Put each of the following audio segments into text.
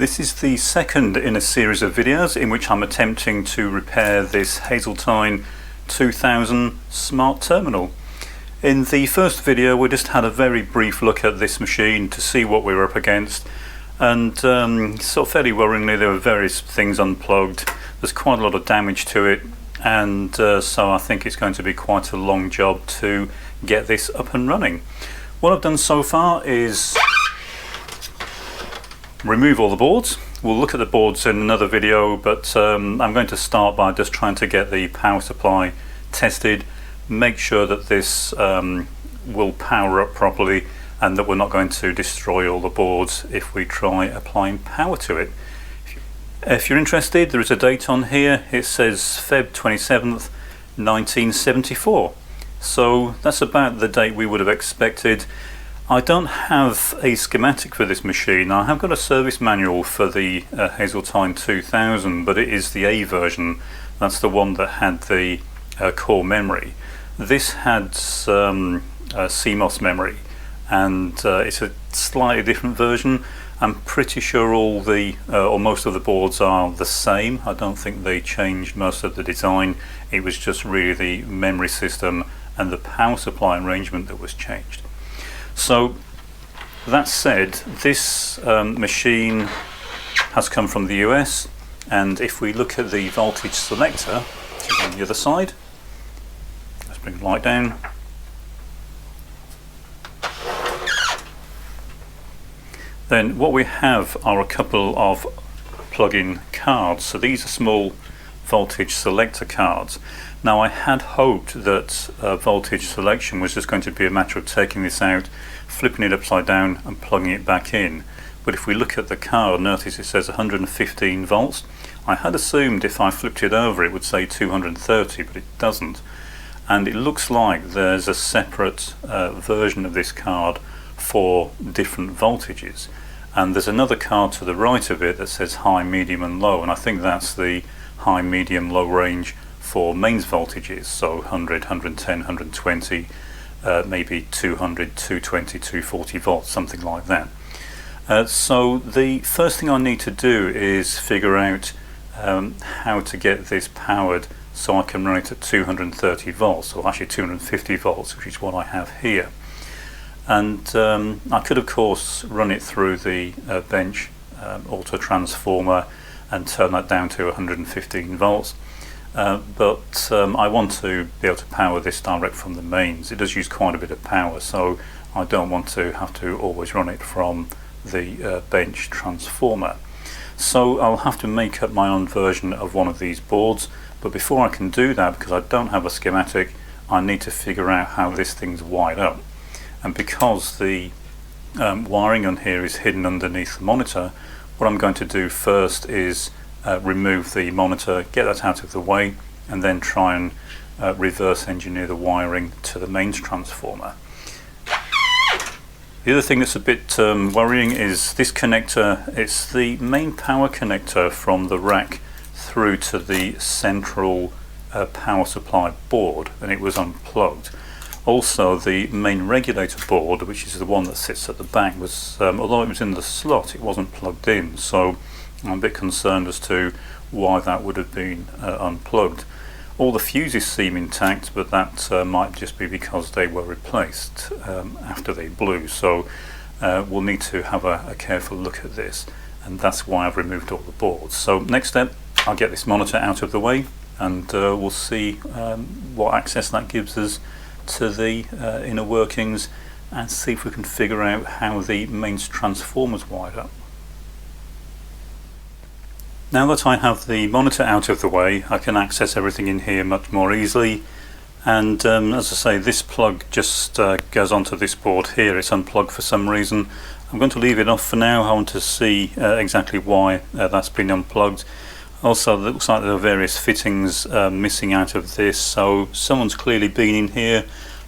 This is the second in a series of videos in which I'm attempting to repair this Hazeltine 2000 smart terminal. In the first video we just had a very brief look at this machine to see what we were up against, and sort of fairly worryingly there were various things unplugged. There's quite a lot of damage to it, and so I think it's going to be quite a long job to get this up and running. What I've done so far is remove all the boards. We'll look at the boards in another video, but I'm going to start by just trying to get the power supply tested, make sure that this will power up properly and that we're not going to destroy all the boards if we try applying power to it. If you're interested, there is a date on here. It says Feb 27th 1974, so that's about the date we would have expected. I don't have a schematic for this machine. I have got a service manual for the Hazeltine 2000, but it is the A version. That's the one that had the core memory. This had CMOS memory, and it's a slightly different version. I'm pretty sure all the or most of the boards are the same. I don't think they changed most of the design. It was just really the memory system and the power supply arrangement that was changed. So that said, this machine has come from the US, and if we look at the voltage selector, which is on the other side, let's bring the light down. Then what we have are a couple of plug-in cards. So these are small voltage selector cards. Now I had hoped that voltage selection was just going to be a matter of taking this out, flipping it upside down and plugging it back in. But if we look at the card, notice it says 115 volts. I had assumed if I flipped it over it would say 230, but it doesn't. And it looks like there's a separate version of this card for different voltages. And there's another card to the right of it that says high, medium and low, and I think that's the high, medium, low range for mains voltages, so 100, 110, 120, maybe 200, 220, 240 volts, something like that. So the first thing I need to do is figure out how to get this powered so I can run it at 230 volts, or actually 250 volts, which is what I have here. And I could of course run it through the bench auto transformer and turn that down to 115 volts. But I want to be able to power this direct from the mains. It does use quite a bit of power, so I don't want to have to always run it from the bench transformer. So I'll have to make up my own version of one of these boards, but before I can do that, because I don't have a schematic, I need to figure out how this thing's wired up. And because the wiring on here is hidden underneath the monitor, what I'm going to do first is remove the monitor, get that out of the way, and then try and reverse engineer the wiring to the mains transformer. The other thing that's a bit worrying is this connector. It's the main power connector from the rack through to the central power supply board, and it was unplugged. Also, the main regulator board, which is the one that sits at the back, was although it was in the slot, it wasn't plugged in, so I'm a bit concerned as to why that would have been unplugged. All the fuses seem intact, but that might just be because they were replaced after they blew, so we'll need to have a careful look at this, and that's why I've removed all the boards. So next step, I'll get this monitor out of the way, and we'll see what access that gives us to the inner workings, and see if we can figure out how the mains transformer's wired up. Now that I have the monitor out of the way, I can access everything in here much more easily, and as I say, this plug just goes onto this board here. It's unplugged for some reason. I'm going to leave it off for now. I want to see exactly why that's been unplugged. Also, it looks like there are various fittings missing out of this, so someone's clearly been in here.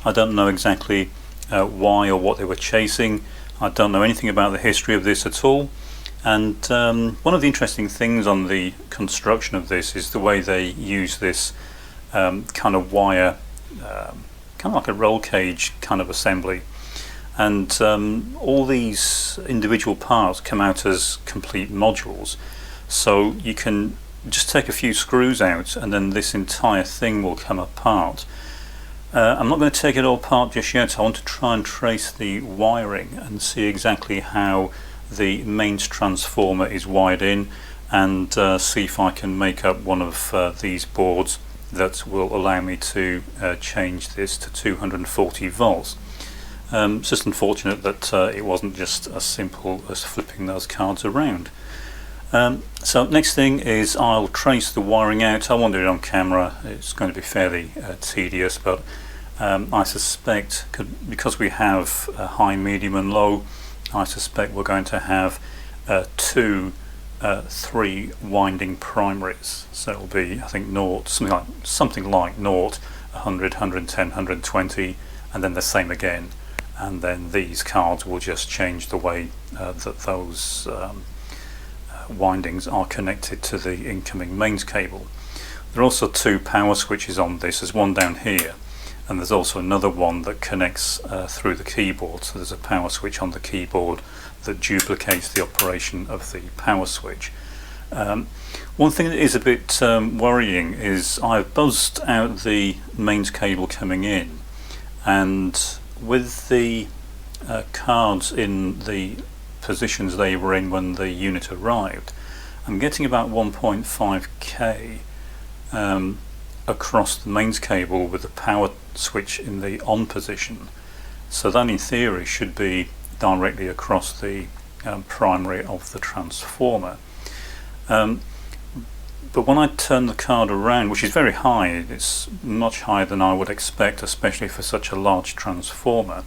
I don't know exactly why or what they were chasing. I don't know anything about the history of this at all. And one of the interesting things on the construction of this is the way they use this kind of wire, kind of like a roll cage kind of assembly. and all these individual parts come out as complete modules, so you can just take a few screws out and then this entire thing will come apart. I'm not going to take it all apart just yet. I want to try and trace the wiring and see exactly how the mains transformer is wired in, and see if I can make up one of these boards that will allow me to change this to 240 volts. It's just unfortunate that it wasn't just as simple as flipping those cards around. So next thing is I'll trace the wiring out. I won't do it on camera, it's going to be fairly tedious, but I suspect, because we have high, medium and low, I suspect we're going to have two 3 winding primaries. So it'll be, I think, something like 0, 100, 110, 120, and then the same again. And then these cards will just change the way that those windings are connected to the incoming mains cable. There are also 2 power switches on this. There's one down here, and there's also another one that connects through the keyboard. So there's a power switch on the keyboard that duplicates the operation of the power switch. One thing that is a bit worrying is I've buzzed out the mains cable coming in, and with the cards in the positions they were in when the unit arrived, I'm getting about 1.5k across the mains cable with the power switch in the on position. So that in theory should be directly across the primary of the transformer. But when I turn the card around, which is very high, it's much higher than I would expect, especially for such a large transformer.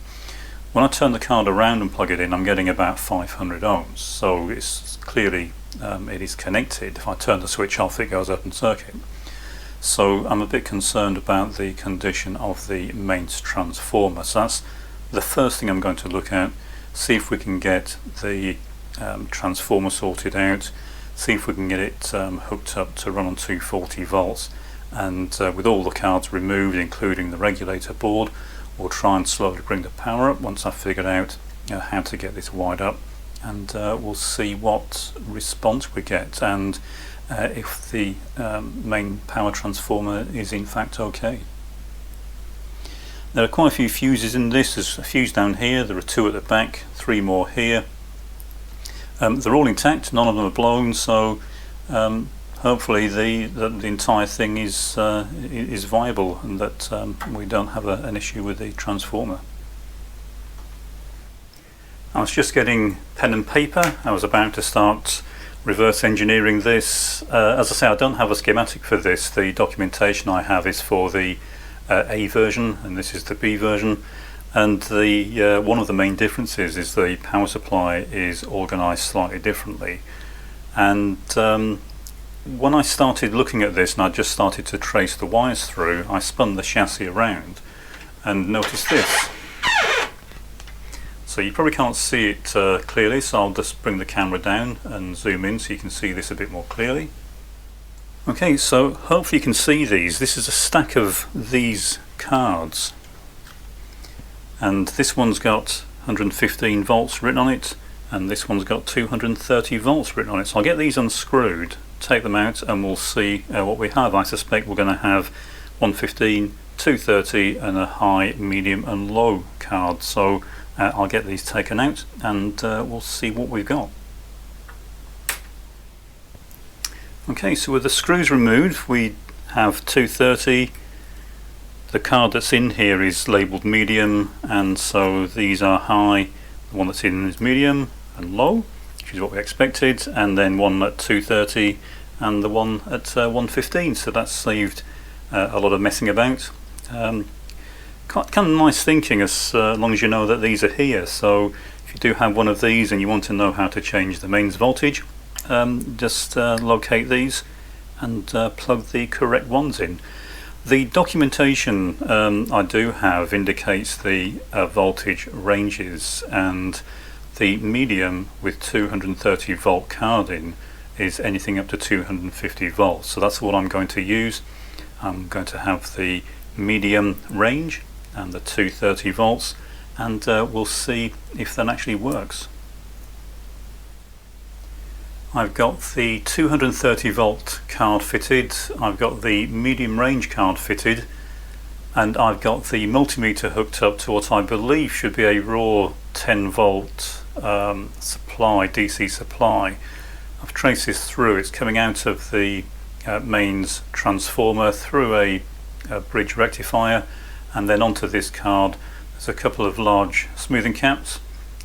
When I turn the card around and plug it in, I'm getting about 500 ohms. So it's clearly it is connected. If I turn the switch off, it goes open circuit. So I'm a bit concerned about the condition of the mains transformer. So that's the first thing I'm going to look at. See if we can get the transformer sorted out. See if we can get it hooked up to run on 240 volts, and with all the cards removed, including the regulator board, we'll try and slowly bring the power up once I've figured out how to get this wired up, and we'll see what response we get, and if the main power transformer is in fact okay. There are quite a few fuses in this. There's a fuse down here, there are 2 at the back, 3 more here. They're all intact, none of them are blown, so hopefully the entire thing is viable, and that we don't have an issue with the transformer. I was just getting pen and paper. I was about to start reverse engineering this. As I say, I don't have a schematic for this. The documentation I have is for the A version, and this is the B version. And the one of the main differences is the power supply is organised slightly differently. And when I started looking at this and I just started to trace the wires through, I spun the chassis around and noticed this. So you probably can't see it clearly, so I'll just bring the camera down and zoom in so you can see this a bit more clearly. Okay, so hopefully you can see these. This is a stack of these cards, and this one's got 115 volts written on it, and this one's got 230 volts written on it. So I'll get these unscrewed, take them out, and we'll see what we have. I suspect we're going to have 115, 230 and a high, medium and low card. So I'll get these taken out and we'll see what we've got. Okay, so with the screws removed, we have 230. The card that's in here is labelled medium, and so these are high. The one that's in is medium and low, which is what we expected, and then one at 230 and the one at 115, so that's saved a lot of messing about. Kind of nice thinking, as long as you know that these are here. So if you do have one of these and you want to know how to change the mains voltage, just locate these and plug the correct ones in. The documentation I do have indicates the voltage ranges, and the medium with 230 volt card in is anything up to 250 volts. So that's what I'm going to use. I'm going to have the medium range and the 230 volts, and we'll see if that actually works. I've got the 230 volt card fitted, I've got the medium range card fitted, and I've got the multimeter hooked up to what I believe should be a raw 10 volt supply, DC supply. I've traced this through. It's coming out of the mains transformer through a bridge rectifier and then onto this card. There's a couple of large smoothing caps.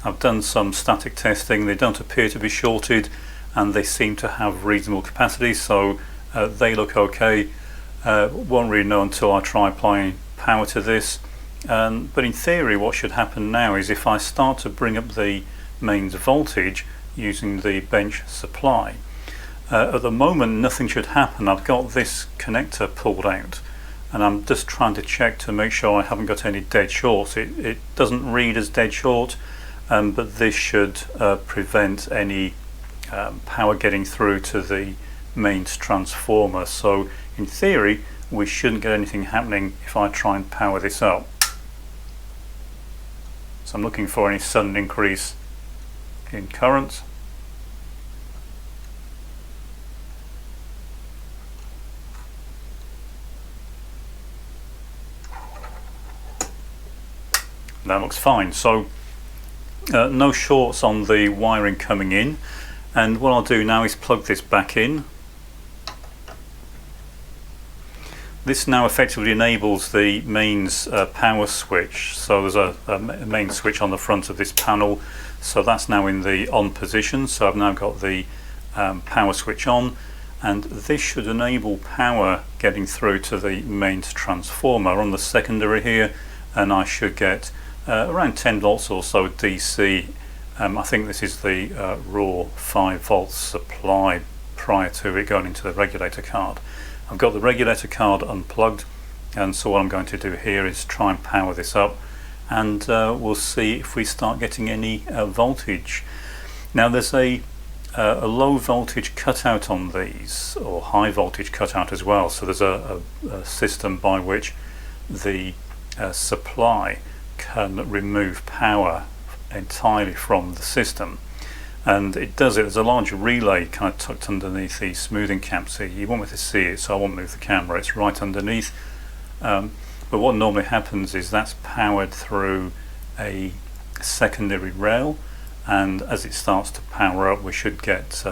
I've done some static testing. They don't appear to be shorted and they seem to have reasonable capacity, so they look okay. Won't really know until I try applying power to this, but in theory what should happen now is if I start to bring up the mains voltage using the bench supply, at the moment nothing should happen. I've got this connector pulled out and I'm just trying to check to make sure I haven't got any dead shorts. It doesn't read as dead short, but this should prevent any power getting through to the mains transformer. So in theory we shouldn't get anything happening if I try and power this up. So I'm looking for any sudden increase in current. That looks fine. So no shorts on the wiring coming in, and what I'll do now is plug this back in. This now effectively enables the mains power switch. So there's a main switch on the front of this panel, so that's now in the on position. So I've now got the power switch on, and this should enable power getting through to the mains transformer on the secondary here, and I should get around 10 volts or so DC. I think this is the raw 5 volt supply prior to it going into the regulator card. I've got the regulator card unplugged, and so what I'm going to do here is try and power this up, and we'll see if we start getting any voltage. Now there's a low voltage cutout on these, or high voltage cutout as well, so there's a system by which the supply can remove power entirely from the system, and it does it. There's a large relay kind of tucked underneath the smoothing caps here. You won't be able to see it, so I won't move the camera. It's right underneath, but what normally happens is that's powered through a secondary rail, and as it starts to power up we should get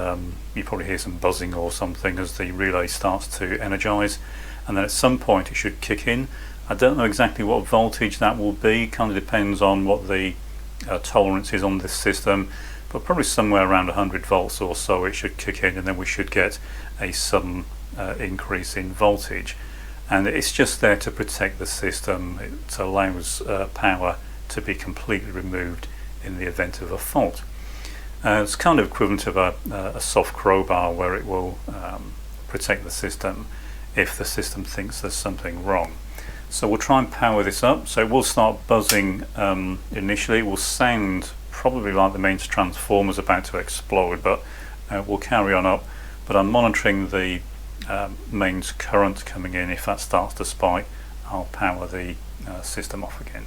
you probably hear some buzzing or something as the relay starts to energize, and then at some point it should kick in. I don't know exactly what voltage that will be. Kind of depends on what the tolerance is on this system, but probably somewhere around 100 volts or so it should kick in, and then we should get a sudden increase in voltage, and it's just there to protect the system. It allows power to be completely removed in the event of a fault. It's kind of equivalent of a soft crowbar where it will protect the system if the system thinks there's something wrong. So we'll try and power this up. So it will start buzzing initially. It will sound probably like the mains transformer's about to explode, but we'll carry on up. But I'm monitoring the mains current coming in. If that starts to spike, I'll power the system off again.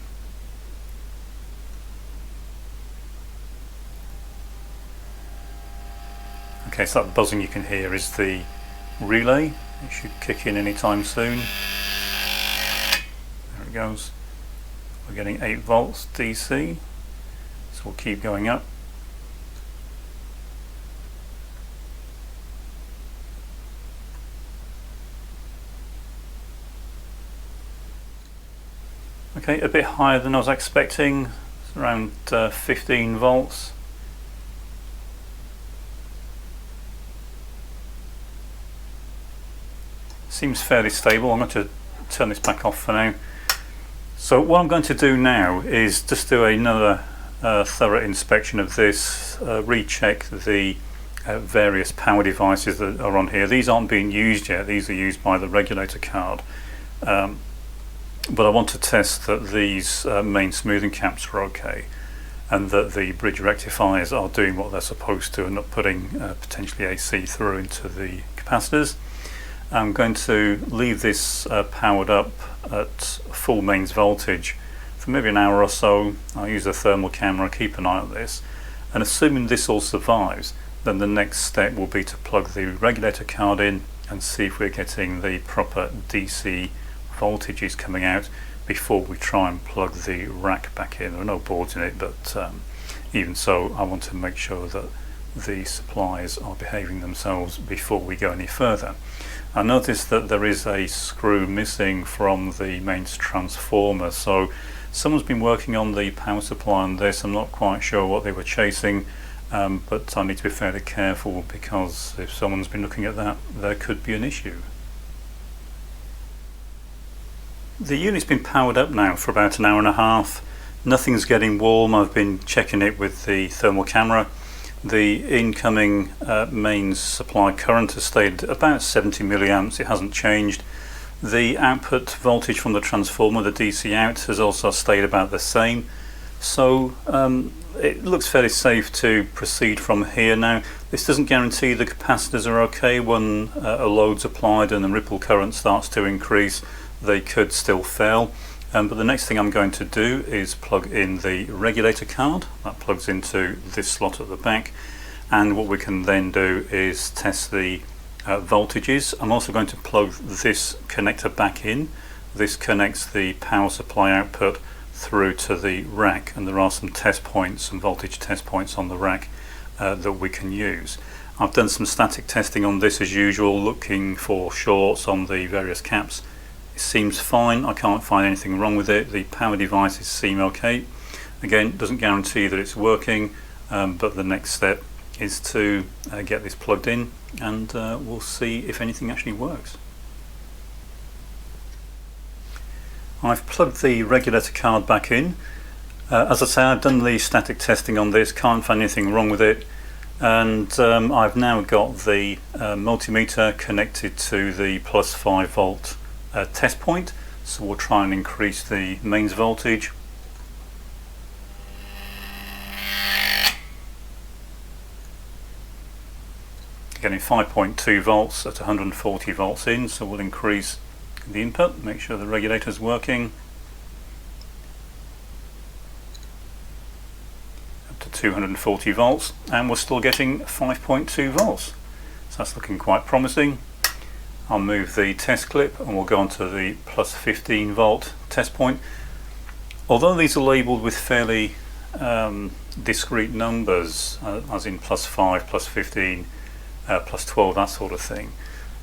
Okay, so that buzzing you can hear is the relay. It should kick in anytime soon. There it goes. We're getting 8 volts DC, so we'll keep going up. Okay, a bit higher than I was expecting. It's around 15 volts. Seems fairly stable. I'm going to turn this back off for now. So what I'm going to do now is just do another thorough inspection of this, recheck the various power devices that are on here. These aren't being used yet, these are used by the regulator card. But I want to test that these main smoothing caps are okay, and that the bridge rectifiers are doing what they're supposed to and not putting potentially AC through into the capacitors. I'm going to leave this powered up at full mains voltage. for maybe an hour or so. I'll use a thermal camera, keep an eye on this, and assuming this all survives, then the next step will be to plug the regulator card in and see if we're getting the proper DC voltages coming out before we try and plug the rack back in. There are no boards in it, but even so, I want to make sure that the supplies are behaving themselves before we go any further. I noticed that there is a screw missing from the mains transformer, so someone's been working on the power supply on this. I'm not quite sure what they were chasing, but I need to be fairly careful, because if someone's been looking at that, there could be an issue. The unit's been powered up now for about an hour and a half. Nothing's getting warm. I've been checking it with the thermal camera. The incoming mains supply current has stayed about 70 milliamps. It hasn't changed. The output voltage from the transformer, the DC out, has also stayed about the same. So it looks fairly safe to proceed from here. Now, this doesn't guarantee the capacitors are okay. When a load's applied and the ripple current starts to increase, they could still fail. But the next thing I'm going to do is plug in the regulator card. That plugs into this slot at the back, and what we can then do is test the voltages. I'm also going to plug this connector back in. This connects the power supply output through to the rack, and there are some test points, some voltage test points on the rack that we can use. I've done some static testing on this as usual, looking for shorts on the various caps. It seems fine. I can't find anything wrong with it. The power devices seem okay. Again, it doesn't guarantee that it's working, but the next step is to get this plugged in, and we'll see if anything actually works. I've plugged the regulator card back in. As I say, I've done the static testing on this, can't find anything wrong with it, and I've now got the multimeter connected to the plus 5 volt test point, so we'll try and increase the mains voltage. Getting 5.2 volts at 140 volts in, so we'll increase the input, make sure the regulator's working up to 240 volts, and we're still getting 5.2 volts, so that's looking quite promising. I'll move the test clip and we'll go on to the plus 15 volt test point. Although these are labelled with fairly discrete numbers, as in plus 5, plus 15, plus 12, that sort of thing,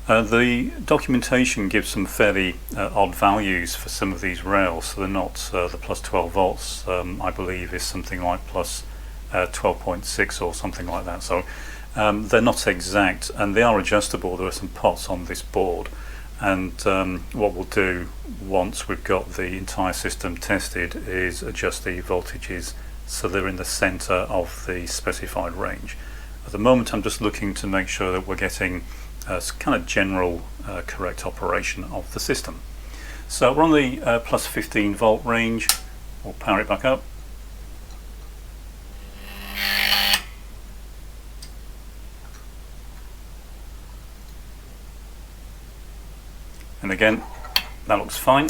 the documentation gives some fairly odd values for some of these rails, so they're not the plus 12 volts. I believe is something like plus 12.6 or something like that. So they're not exact, and they are adjustable. There are some pots on this board, and what we'll do once we've got the entire system tested is adjust the voltages so they're in the center of the specified range. At the moment, I'm just looking to make sure that we're getting kind of general correct operation of the system. So we're on the plus 15 volt range. We'll power it back up. And again, that looks fine.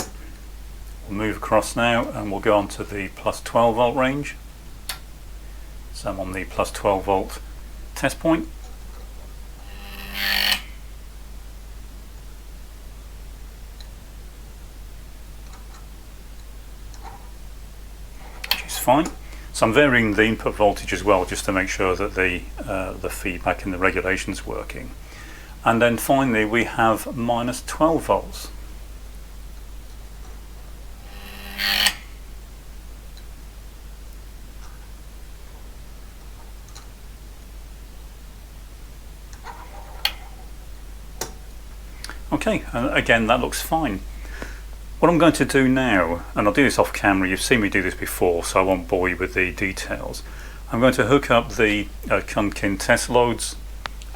We'll move across now and we'll go on to the plus 12 volt range. So I'm on the plus 12 volt test point. Which is fine. So I'm varying the input voltage as well, just to make sure that the feedback in the regulation is working. And then finally we have minus 12 volts. Okay, again that looks fine. What I'm going to do now, and I'll do this off camera, you've seen me do this before so I won't bore you with the details. I'm going to hook up the Kunkin test loads,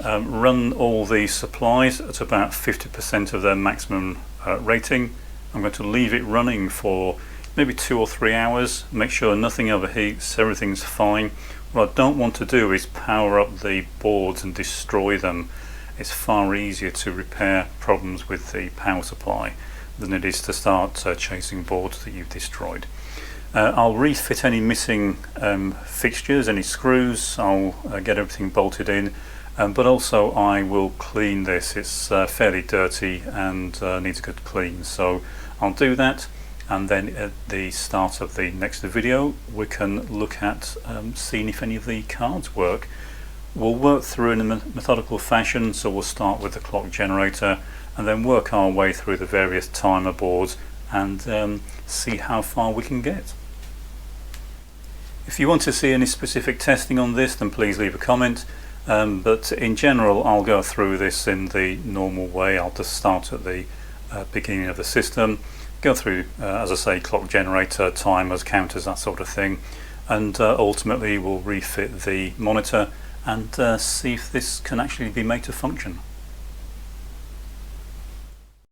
run all the supplies at about 50% of their maximum rating. I'm going to leave it running for maybe 2 or 3 hours, make sure nothing overheats, everything's fine. What I don't want to do is power up the boards and destroy them. It's far easier to repair problems with the power supply than it is to start chasing boards that you've destroyed. I'll refit any missing fixtures, any screws. I'll get everything bolted in, but also I will clean this. It's fairly dirty and needs a good clean, so I'll do that, and then at the start of the next video we can look at seeing if any of the cards work. We'll work through in a methodical fashion, so we'll start with the clock generator and then work our way through the various timer boards and see how far we can get. If you want to see any specific testing on this, then please leave a comment, but in general I'll go through this in the normal way. I'll just start at the beginning of the system, go through as I say, clock generator, timers, counters, that sort of thing, and ultimately we'll refit the monitor and see if this can actually be made to function.